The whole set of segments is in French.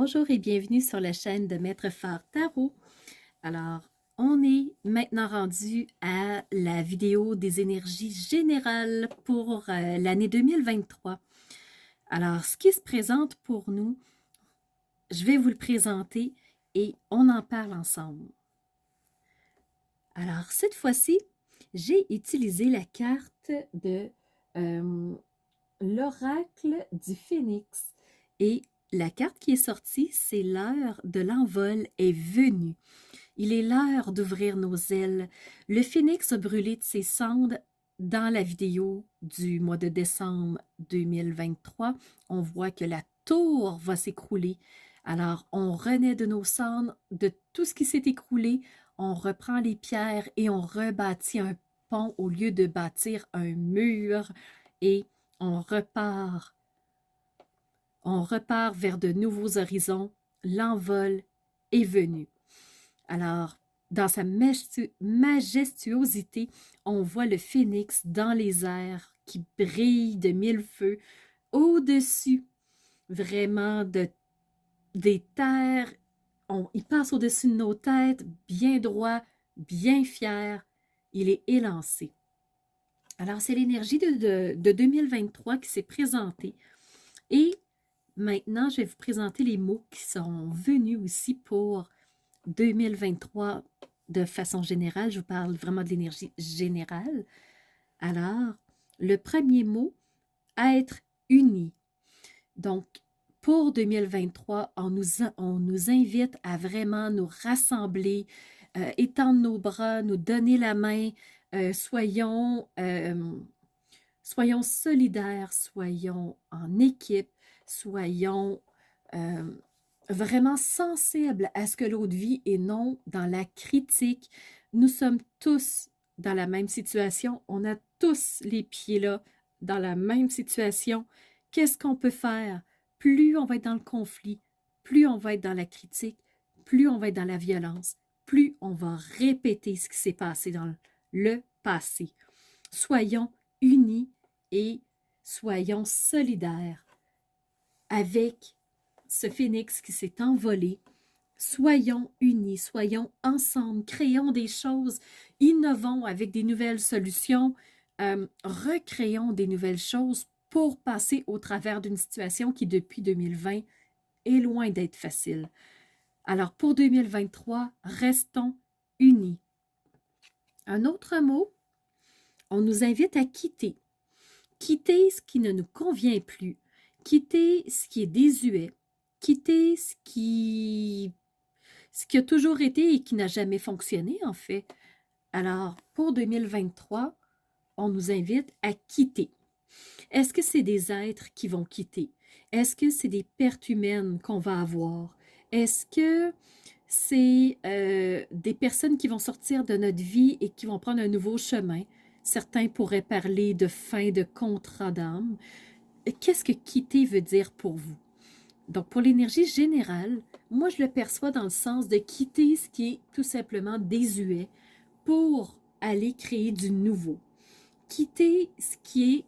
Bonjour et bienvenue sur la chaîne de Maître Phare Tarot. Alors, on est maintenant rendu à la vidéo des énergies générales pour l'année 2023. Alors, ce qui se présente pour nous, je vais vous le présenter et on en parle ensemble. Alors, cette fois-ci, j'ai utilisé la carte de l'oracle du Phénix et la carte qui est sortie, c'est l'heure de l'envol est venue. Il est l'heure d'ouvrir nos ailes. Le phénix a brûlé de ses cendres dans la vidéo du mois de décembre 2023. On voit que la tour va s'écrouler. Alors, on renaît de nos cendres, de tout ce qui s'est écroulé. On reprend les pierres et on rebâtit un pont au lieu de bâtir un mur. Et on repart vers de nouveaux horizons. L'envol est venu. Alors, dans sa majestuosité, on voit le phénix dans les airs qui brille de mille feux au-dessus vraiment des terres. Il passe au-dessus de nos têtes, bien droit, bien fier. Il est élancé. Alors, c'est l'énergie de 2023 qui s'est présentée. Et maintenant, je vais vous présenter les mots qui sont venus aussi pour 2023 de façon générale. Je vous parle vraiment de l'énergie générale. Alors, le premier mot, être uni. Donc, pour 2023, on nous invite à vraiment nous rassembler, étendre nos bras, nous donner la main, soyons solidaires, soyons en équipe, soyons vraiment sensibles à ce que l'autre vit et non dans la critique. Nous sommes tous dans la même situation. On a tous les pieds là, dans la même situation. Qu'est-ce qu'on peut faire? Plus on va être dans le conflit, plus on va être dans la critique, plus on va être dans la violence, plus on va répéter ce qui s'est passé dans le passé. Soyons unis et soyons solidaires avec ce phénix qui s'est envolé. Soyons unis, soyons ensemble, créons des choses, innovons avec des nouvelles solutions, recréons des nouvelles choses pour passer au travers d'une situation qui, depuis 2020, est loin d'être facile. Alors, pour 2023, restons unis. Un autre mot, on nous invite à quitter. Quitter ce qui ne nous convient plus, quitter ce qui est désuet, quitter ce qui a toujours été et qui n'a jamais fonctionné, en fait. Alors, pour 2023, on nous invite à quitter. Est-ce que c'est des êtres qui vont quitter? Est-ce que c'est des pertes humaines qu'on va avoir? Est-ce que c'est des personnes qui vont sortir de notre vie et qui vont prendre un nouveau chemin? Certains pourraient parler de fin de contrat d'âme. Qu'est-ce que quitter veut dire pour vous? Donc, pour l'énergie générale, moi, je le perçois dans le sens de quitter ce qui est tout simplement désuet pour aller créer du nouveau. Quitter ce qui est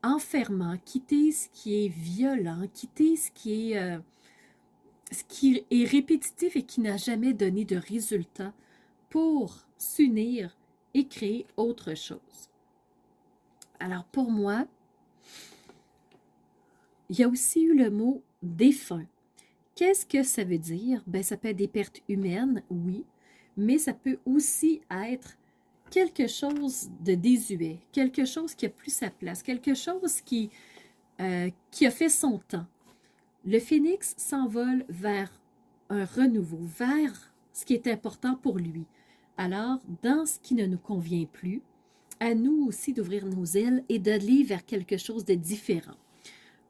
enfermant, quitter ce qui est violent, quitter ce qui est répétitif et qui n'a jamais donné de résultat pour s'unir et créer autre chose. Alors, pour moi, il y a aussi eu le mot défunt. Qu'est-ce que ça veut dire? Ben, ça peut être des pertes humaines, oui, mais ça peut aussi être quelque chose de désuet, quelque chose qui a plus sa place, quelque chose qui a fait son temps. Le phénix s'envole vers un renouveau, vers ce qui est important pour lui. Alors, dans ce qui ne nous convient plus, à nous aussi d'ouvrir nos ailes et d'aller vers quelque chose de différent.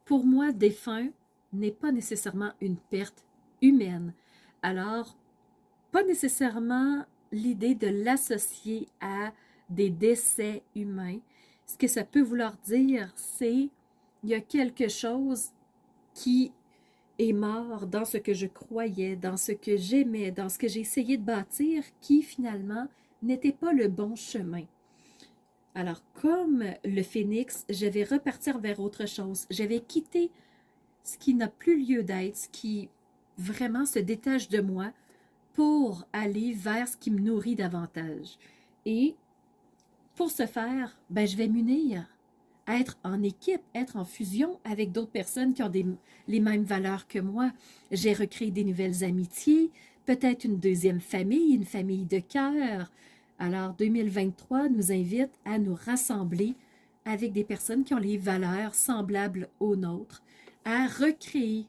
Pour moi, défunt n'est pas nécessairement une perte humaine. Alors, pas nécessairement l'idée de l'associer à des décès humains. Ce que ça peut vouloir dire, c'est il y a quelque chose qui est mort dans ce que je croyais, dans ce que j'aimais, dans ce que j'ai essayé de bâtir, qui finalement n'était pas le bon chemin. Alors, comme le phénix, je vais repartir vers autre chose. Je vais quitter ce qui n'a plus lieu d'être, ce qui vraiment se détache de moi pour aller vers ce qui me nourrit davantage. Et pour ce faire, ben, je vais m'unir, être en équipe, être en fusion avec d'autres personnes qui ont les mêmes valeurs que moi. J'ai recréé des nouvelles amitiés, peut-être une deuxième famille, une famille de cœur. Alors, 2023 nous invite à nous rassembler avec des personnes qui ont les valeurs semblables aux nôtres, à recréer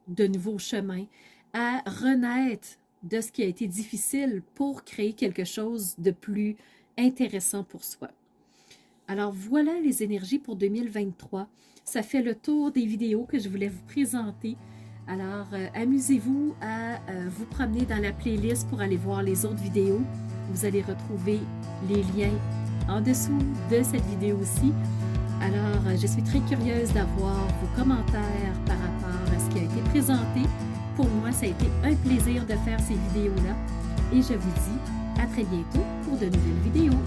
de nouveaux chemins, à renaître de ce qui a été difficile pour créer quelque chose de plus intéressant pour soi. Alors voilà les énergies pour 2023. Ça fait le tour des vidéos que je voulais vous présenter. Alors amusez-vous à vous promener dans la playlist pour aller voir les autres vidéos. Vous allez retrouver les liens en dessous de cette vidéo aussi. Alors je suis très curieuse d'avoir vos commentaires par rapport à ce qui a été présenté. Pour moi, ça a été un plaisir de faire ces vidéos-là. Et je vous dis à très bientôt pour de nouvelles vidéos.